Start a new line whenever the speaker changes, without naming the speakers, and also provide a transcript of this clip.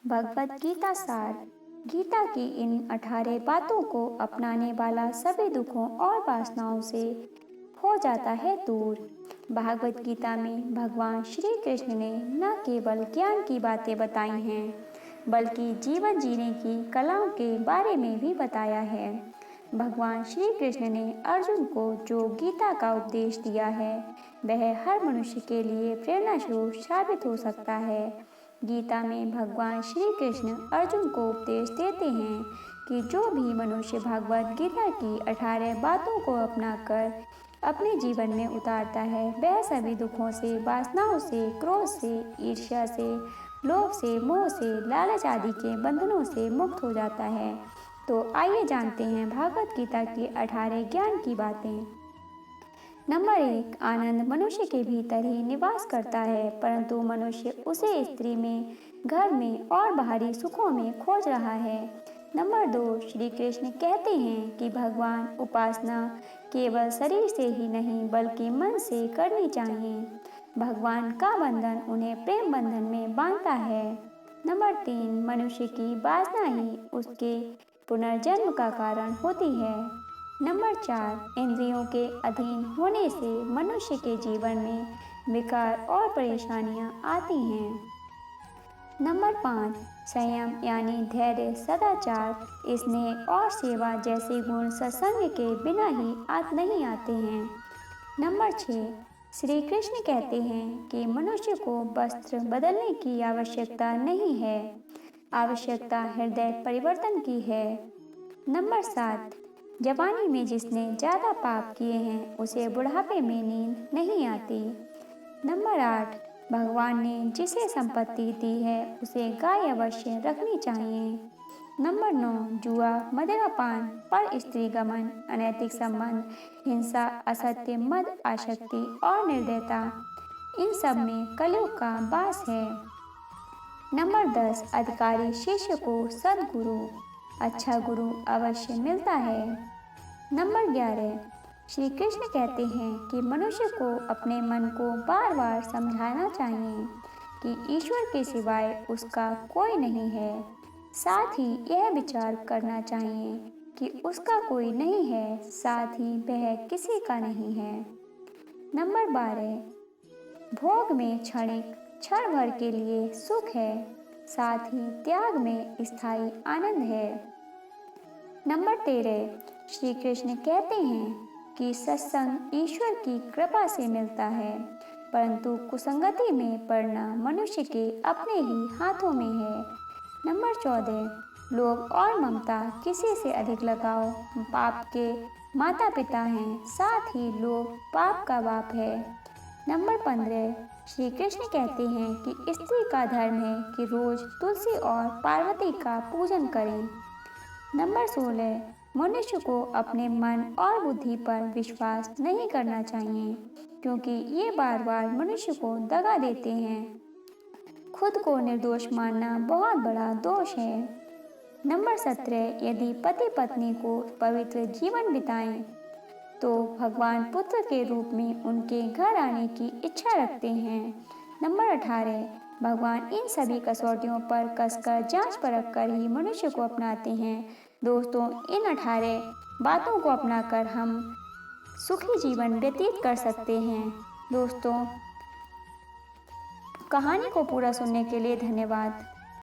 भगवत गीता सार। गीता की इन 18 बातों को अपनाने वाला सभी दुखों और वासनाओं से हो जाता है दूर। भागवत गीता में भगवान श्री कृष्ण ने न केवल ज्ञान की बातें बताई हैं, बल्कि जीवन जीने की कलाओं के बारे में भी बताया है। भगवान श्री कृष्ण ने अर्जुन को जो गीता का उपदेश दिया है, वह हर मनुष्य के लिए प्रेरणा स्रोत साबित हो सकता है। गीता में भगवान श्री कृष्ण अर्जुन को उपदेश देते हैं कि जो भी मनुष्य भगवत गीता की 18 बातों को अपनाकर अपने जीवन में उतारता है, वह सभी दुखों से, वासनाओं से, क्रोध से, ईर्ष्या से, लोभ से, मोह से, लालच आदि के बंधनों से मुक्त हो जाता है। तो आइए जानते हैं भागवत गीता की 18 ज्ञान की बातें। नंबर 1, आनंद मनुष्य के भीतर ही निवास करता है, परंतु मनुष्य उसे स्त्री में, घर में और बाहरी सुखों में खोज रहा है। नंबर 2, श्री कृष्ण कहते हैं कि भगवान उपासना केवल शरीर से ही नहीं बल्कि मन से करनी चाहिए। भगवान का बंधन उन्हें प्रेम बंधन में बांधता है। नंबर 3, मनुष्य की वासना ही उसके पुनर्जन्म का कारण होती है। नंबर 4, इंद्रियों के अधीन होने से मनुष्य के जीवन में विकार और परेशानियां आती हैं। नंबर 5, संयम यानी धैर्य, सदाचार, स्नेह और सेवा जैसे गुण सत्संग के बिना ही नहीं आते हैं। नंबर 6, श्री कृष्ण कहते हैं कि मनुष्य को वस्त्र बदलने की आवश्यकता नहीं है, आवश्यकता हृदय परिवर्तन की है। नंबर 7, जवानी में जिसने ज़्यादा पाप किए हैं उसे बुढ़ापे में नींद नहीं आती। नंबर 8, भगवान ने जिसे संपत्ति दी है उसे गाय अवश्य रखनी चाहिए। नंबर 9, जुआ, मदिरापान, पर स्त्री गमन, अनैतिक संबंध, हिंसा, असत्य, मद, आसक्ति और निर्दयता, इन सब में कलयुग का वास है। नंबर 10, अधिकारी शिष्य को सद्गुरु, अच्छा गुरु अवश्य मिलता है। नंबर 11, श्री कृष्ण कहते हैं कि मनुष्य को अपने मन को बार बार समझाना चाहिए कि ईश्वर के सिवाय उसका कोई नहीं है। साथ ही यह विचार करना चाहिए कि उसका कोई नहीं है, साथ ही वह किसी का नहीं है। नंबर 12, भोग में क्षणिक क्षण भर के लिए सुख है, साथ ही त्याग में स्थायी आनंद है। नंबर 13, श्री कृष्ण कहते हैं कि सत्संग ईश्वर की कृपा से मिलता है, परंतु कुसंगति में पड़ना मनुष्य के अपने ही हाथों में है। नंबर 14, लोभ और ममता, किसी से अधिक लगाव पाप के माता पिता हैं, साथ ही लोभ पाप का बाप है। नंबर 15, श्री कृष्ण कहते हैं कि स्त्री का धर्म है कि रोज तुलसी और पार्वती का पूजन करें। नंबर 16, मनुष्य को अपने मन और बुद्धि पर विश्वास नहीं करना चाहिए, क्योंकि ये बार बार मनुष्य को दगा देते हैं। खुद को निर्दोष मानना बहुत बड़ा दोष है। नंबर 17, यदि पति पत्नी को पवित्र जीवन बिताएं तो भगवान पुत्र के रूप में उनके घर आने की इच्छा रखते हैं। नंबर 18, भगवान इन सभी कसौटियों पर कसकर जांच परख कर ही मनुष्य को अपनाते हैं। दोस्तों, इन 18 बातों को अपनाकर हम सुखी जीवन व्यतीत कर सकते हैं। दोस्तों, कहानी को पूरा सुनने के लिए धन्यवाद।